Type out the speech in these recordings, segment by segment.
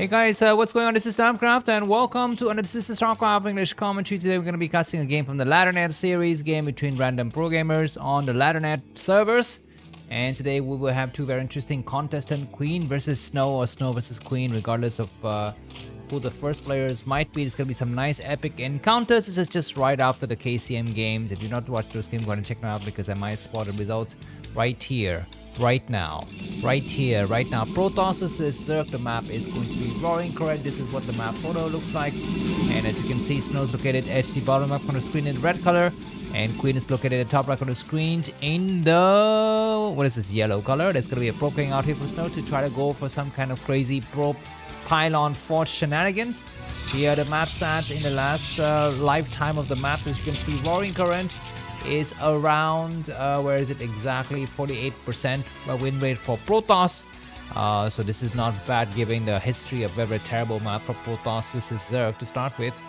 Hey guys, what's going on? This is Namkraft and welcome to another Starcraft English commentary. Today we're going to be casting a game from the Laddernet series, game between random pro gamers on the Laddernet servers. And today we will have two very interesting contestants, Queen versus Snow or Snow versus Queen, regardless of who the first players might be. It's going to be some nice epic encounters. This is just right after the KCM games. If you not watched those games, go ahead and check them out because I might spot the results right here. Right now, Protoss versus Zerg. The map is going to be roaring correct. This is what the map photo looks like, and as you can see, Snow is located at the bottom up on the screen in red color, and Queen is located at the top right on the screen in the yellow color. There's gonna be a probe going out here for Snow to try to go for some kind of crazy probe pylon forge shenanigans. Here are the map stats in the last lifetime of the maps. As you can see, roaring current is around where is it exactly, 48% win rate for Protoss. So this is not bad given the history of very terrible map for Protoss versus Zerg to start with.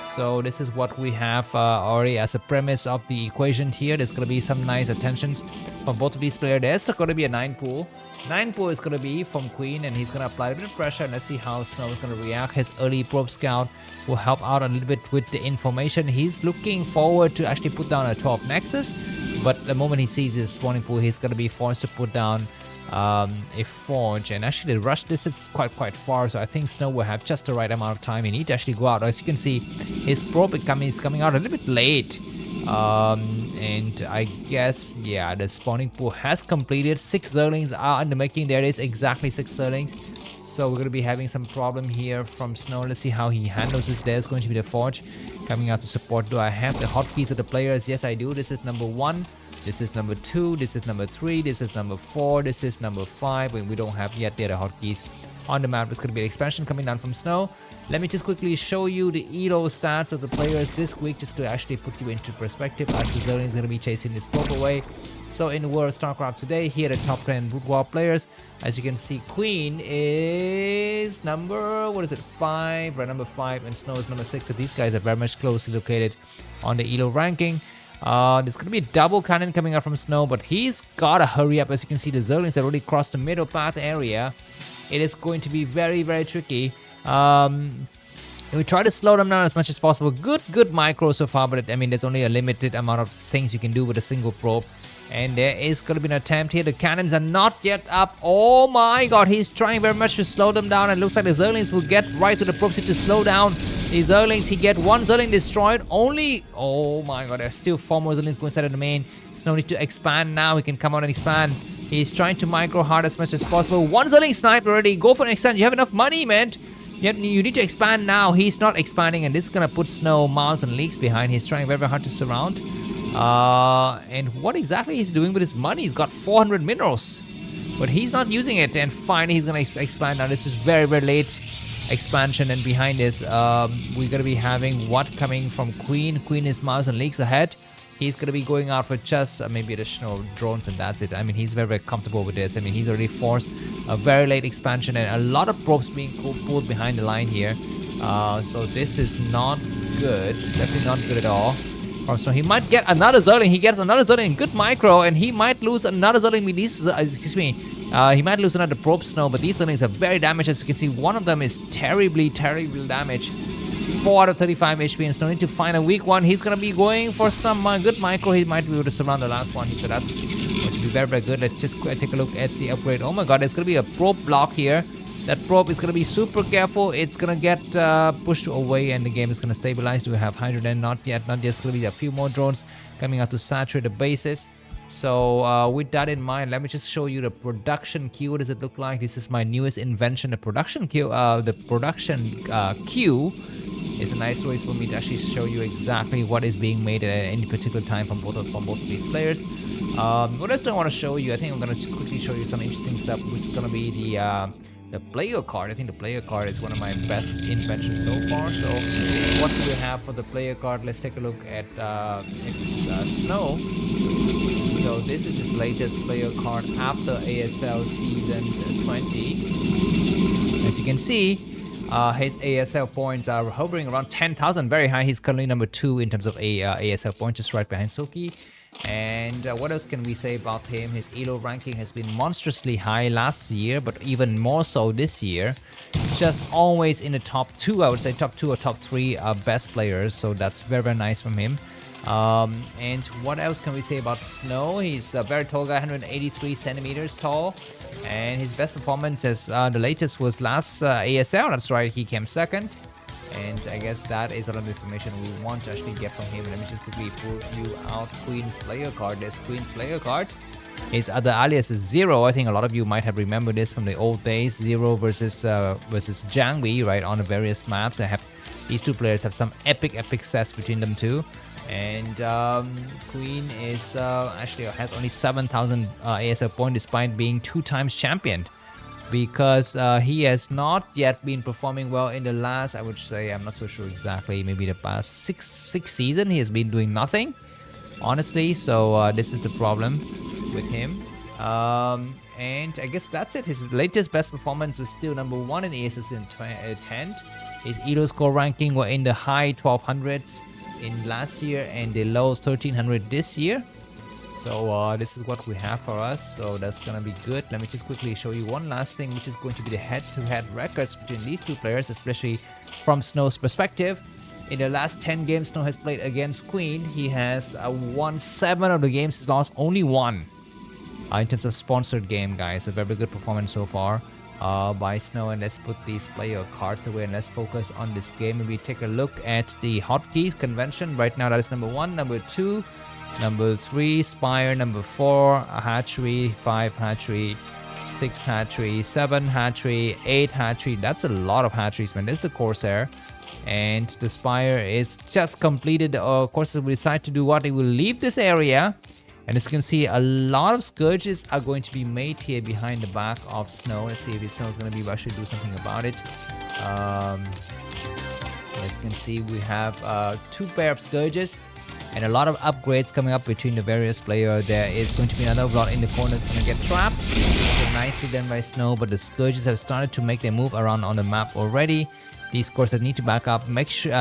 So this is what we have already as a premise of the equation here. There's going to be some nice attentions from both of these players. There's going to be a 9 pool. 9 pool is going to be from Queen, and he's going to apply a bit of pressure. Let's see how Snow is going to react. His early probe scout will help out a little bit with the information. He's looking forward to actually put down a 12 Nexus, but the moment he sees his spawning pool, he's going to be forced to put down a forge. And actually the rush distance is quite far, so I think Snow will have just the right amount of time. He need to actually go out. As you can see, his probe is coming out a little bit late. And I guess, yeah, the spawning pool has completed. 6 Zerlings are in the making. There is exactly 6 Zerlings. So we're going to be having some problem here from Snow. Let's see how he handles this. There's going to be the forge coming out to support. Do I have the hotkeys of the players? Yes, I do. This is number 1. This is number 2. This is number 3. This is number 4. This is number 5. And we don't have yet the other hotkeys on the map. There's going to be an expansion coming down from Snow. Let me just quickly show you the elo stats of the players this week, just to actually put you into perspective as the Zerling is going to be chasing this probe away. So in the world of Starcraft today, here are the top 10 Broodwar players. As you can see, Queen is number, 5, right, number 5, and Snow is number 6. So these guys are very much closely located on the elo ranking. There's going to be a double cannon coming out from Snow, but he's got to hurry up. As you can see, the Zerlings have already crossed the middle path area. It is going to be very tricky. We try to slow them down as much as possible. Good micro so far, but I mean, there's only a limited amount of things you can do with a single probe. And there is going to be an attempt here. The cannons are not yet up. Oh my god, he's trying very much to slow them down. And it looks like the Zerlings will get right to the probes to slow down the Zerlings. He get 1 Zerling destroyed. Only, oh my god, there's still 4 more Zerlings going inside of the main. Snow need to expand now. He can come out and expand. He's trying to micro hard as much as possible. 1 Zerling sniped already. Go for an extend. You have enough money, man. Yet you need to expand now. He's not expanding, and this is gonna put Snow miles and leagues behind. He's trying very hard to surround. And what exactly he's doing with his money? He's got 400 minerals, but he's not using it. And finally, he's gonna expand now. This is very late expansion, and behind this, we're gonna be having what coming from Queen. Queen is miles and leagues ahead. He's going to be going out for just maybe additional drones, and that's it. I mean, he's very comfortable with this. I mean, he's already forced a very late expansion and a lot of probes being pulled behind the line here. So this is not good. Definitely not good at all. So he might get another Zerling. He gets another Zerling, good micro, and he might lose another Zerling with these. Excuse me. He might lose another probe Snow, but these Zerlings are very damaged. As you can see, one of them is terribly damaged. 4 out of 35 HP, and Snow need to find a weak one. He's going to be going for some good micro. He might be able to surround the last one. So that's going to be very good. Let's just take a look at the upgrade. Oh my god, there's going to be a probe block here. That probe is going to be super careful. It's going to get pushed away, and the game is going to stabilize. Do we have hydrogen? Not yet. It's going to be a few more drones coming out to saturate the bases. So with that in mind, let me just show you the production queue. What does it look like? This is my newest invention, the production queue. Queue is a nice way for me to actually show you exactly what is being made at any particular time from both of these players. What else do I want to show you? I think I'm going to just quickly show you some interesting stuff, which is going to be the player card. I think the player card is one of my best inventions so far. So what do we have for the player card? Let's take a look at Snow. So this is his latest player card after ASL season 20. As you can see, his ASL points are hovering around 10,000, very high. He's currently number 2 in terms of ASL points, just right behind Soki. And what else can we say about him? His elo ranking has been monstrously high last year, but even more so this year. Just always in the top 2, I would say top 2 or top 3 best players, so that's very, very nice from him. And what else can we say about Snow? He's a very tall guy, 183 centimeters tall, and his best performance as the latest was last ASL. That's right, he came second. And I guess that is a lot of information we want to actually get from him. Let me just quickly pull you out Queen's player card. There's Queen's player card. His other alias is Zero. I think a lot of you might have remembered this from the old days. Zero versus Jangbi, right, on the various maps. These two players have some epic sets between them two. And Queen is actually has only 7,000 ASL points despite being 2 times championed. Because he has not yet been performing well in the last, I would say, I'm not so sure exactly, maybe the past six season, he has been doing nothing, honestly. So this is the problem with him. And I guess that's it. His latest best performance was still number 1 in ASS in 10th. His elo score ranking were in the high 1200s in last year and the low 1300 this year. So this is what we have for us, so that's gonna be good. Let me just quickly show you one last thing, which is going to be the head-to-head records between these two players, especially from Snow's perspective. In the last 10 games Snow has played against Queen, he has won 7 of the games. He's lost only 1 in terms of sponsored game, guys. A very good performance so far by Snow. And let's put these player cards away and let's focus on this game. And we take a look at the hotkeys convention. Right now that is number 1, number 2, number 3, Spire, number 4, Hatchery, 5, Hatchery, 6, Hatchery, 7, Hatchery, 8, Hatchery. That's a lot of Hatcheries, man. There's the Corsair. And the Spire is just completed. Corsair will decide to do what? They will leave this area. And as you can see, a lot of Scourges are going to be made here behind the back of Snow. Let's see if Snow is going to be actually do something about it. As you can see, we have 2 pair of Scourges. And a lot of upgrades coming up between the various players. There is going to be another Overlord in the corner that's going to get trapped. So nicely done by Snow, but the Scourges have started to make their move around on the map already. These courses need to back up. Make sure,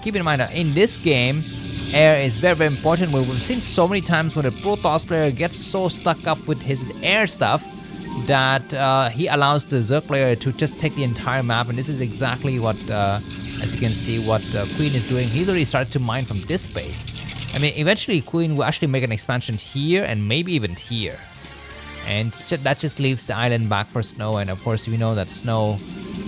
keep in mind that in this game, air is very, very important. We've seen so many times when a Protoss player gets so stuck up with his air stuff that he allows the Zerg player to just take the entire map. And this is exactly what... as you can see what Queen is doing. He's already started to mine from this base. I mean, eventually Queen will actually make an expansion here and maybe even here. And that just leaves the island back for Snow. And of course, we know that Snow,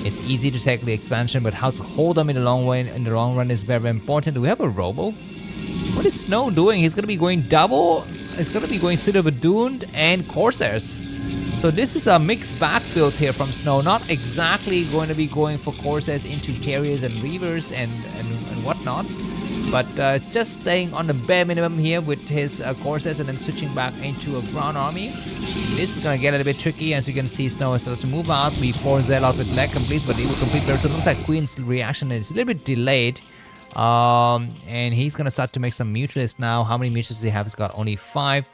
it's easy to take the expansion, but how to hold them in the long run is very, very important. Do we have a Robo? What is Snow doing? He's going to be going double. He's going to be going Citadel Doomed and Corsairs. So this is a mixed back build here from Snow. Not exactly going to be going for Corsairs into Carriers and Reavers and whatnot. But just staying on the bare minimum here with his Corsairs and then switching back into a ground army. This is going to get a little bit tricky. As you can see, Snow starts to move out before Zelle out with leg completes, but he will complete there. So it looks like Queen's reaction is a little bit delayed. And he's going to start to make some mutualists now. How many mutualists does he have? He's got only 5.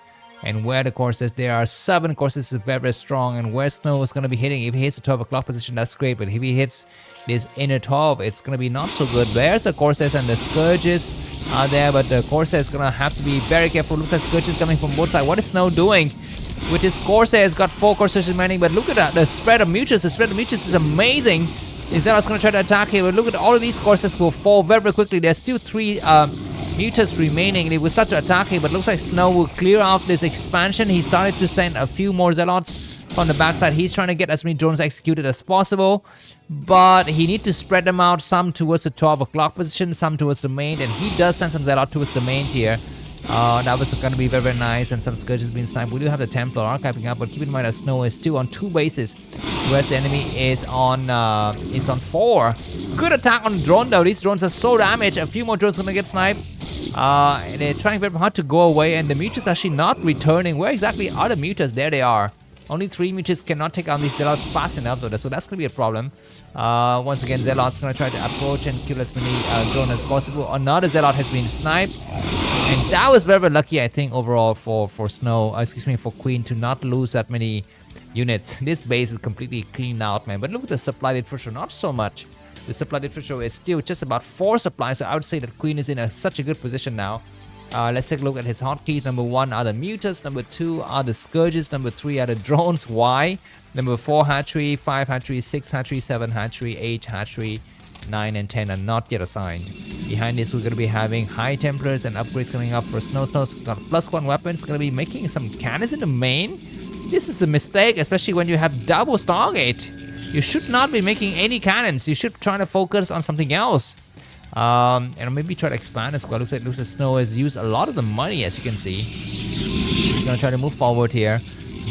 And where the courses, there are 7 courses, is very, very strong. And where Snow is going to be hitting, if he hits the 12 o'clock position, that's great. But if he hits this inner 12, it's going to be not so good. There's the Corsairs and the Scourges are there, but the Corsair is going to have to be very careful. Looks like Scourges coming from both sides. What is Snow doing? With his Corsair, he's got 4 Corsairs remaining, but look at that. The spread of mutuals, is amazing. Zealot's going to try to attack here, but look at all of these Corsairs will fall very, very quickly. There's still 3 mutas remaining. They will start to attack him, but looks like Snow will clear out this expansion. He started to send a few more Zealots from the backside. He's trying to get as many drones executed as possible, but he needs to spread them out, some towards the 12 o'clock position, some towards the main, and he does send some Zealot towards the main tier. That was going to be very, very nice, and some Scourges being sniped. We do have the Templar archiving up, but keep in mind that Snow is still on 2 bases, whereas the enemy is on 4. Good attack on the drone though. These drones are so damaged. A few more drones are going to get sniped. And they're trying very hard to go away, and the mutas are actually not returning. Where exactly are the mutas? There they are. Only 3 mutas cannot take on these Zealots fast enough though, so that's going to be a problem. Once again, Zealot's going to try to approach and kill as many drones as possible. Another Zealot has been sniped. And that was very, very lucky, I think, overall for Snow, for Queen to not lose that many units. This base is completely cleaned out, man. But look at the supply differential, not so much. The supply differential is still just about 4 supplies, so I would say that Queen is in such a good position now. Let's take a look at his hotkeys. Number 1 are the mutants. Number 2 are the scourges. Number 3 are the drones. Why? Number 4 hatchery, 5 hatchery, 6 hatchery, 7 hatchery, 8 hatchery, 9 and 10 are not yet assigned. Behind this, we're going to be having high templars and upgrades coming up for Snow. Snow's got +1 weapons. Going to be making some cannons in the main. This is a mistake, especially when you have double Stargate. You should not be making any cannons. You should try to focus on something else. And maybe try to expand as well. Looks like Snow has used a lot of the money, as you can see. He's going to try to move forward here.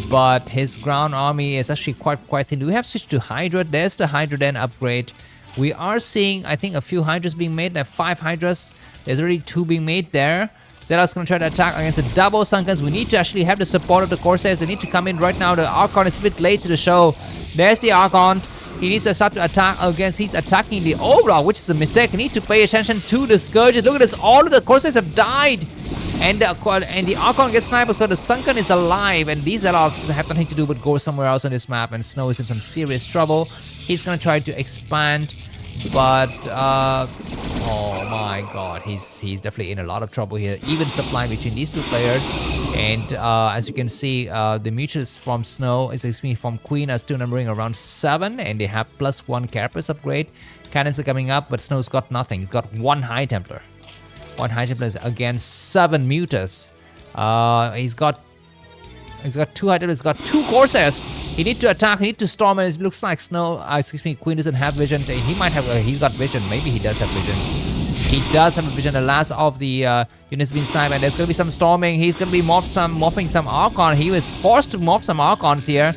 But his ground army is actually quite thin. We have switched to Hydra. There's the Hydra Den upgrade. We are seeing, I think, a few Hydras being made. There are 5 Hydras. There's already 2 being made there. Zella's going to try to attack against the double Sunkens. We need to actually have the support of the Corsairs. They need to come in right now. The Archon is a bit late to the show. There's the Archon. He needs to start to attack against. He's attacking the Overlord, which is a mistake. We need to pay attention to the Scourges. Look at this. All of the Corsairs have died. And the Archon gets sniped, but the Sunken is alive. And these Zealots have nothing to do but go somewhere else on this map. And Snow is in some serious trouble. He's going to try to expand. But, oh my god, he's definitely in a lot of trouble here. Even supply between these 2 players. And as you can see, the mutuals from Snow, from Queen are still numbering around 7. And they have +1 Carapace upgrade. Cannons are coming up, but Snow's got nothing. He's got 1 High Templar. 1 High Templar is against 7 Mutas. He's got 2 High Templars. He's got 2 Corsairs. He needs to attack. He needs to storm, and it looks like Queen doesn't have vision. He might have. He's got vision. Maybe he does have vision. He does have a vision. The last of the units being sniped, and there's going to be some storming. He's going to be morphing some Archon. He was forced to morph some Archons here.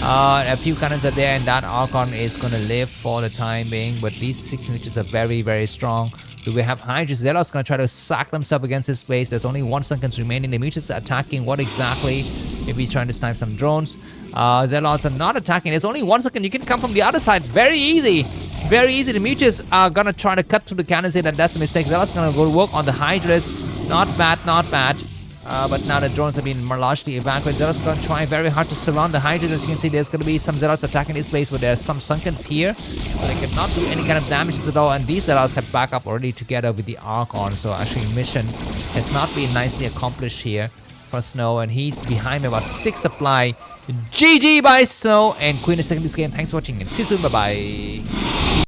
A few cannons are there, and that Archon is going to live for the time being. But these 6 units are very strong. Do we have Hydra? Zealot's going to try to sack themselves against this base. There's only 1 Sunkens remaining. The mutants are attacking. What exactly? Maybe he's trying to snipe some drones. Zealots are not attacking. There's only 1 Sunken. You can come from the other side. Very easy. Very easy. The mutants are going to try to cut through the cannons here. That's a mistake. Zealot's going to go to work on the Hydras. Not bad. But now the drones have been largely evacuated. Zealot's going to try very hard to surround the Hydras. As you can see, there's going to be some Zealots attacking this base, but there's some Sunkens here. But they cannot do any kind of damages at all. And these Zealots have backup already together with the Archon. So actually, mission has not been nicely accomplished here for Snow. And he's behind about 6 supply. GG by Snow. And Queen is second this game. Thanks for watching and see you soon. Bye-bye.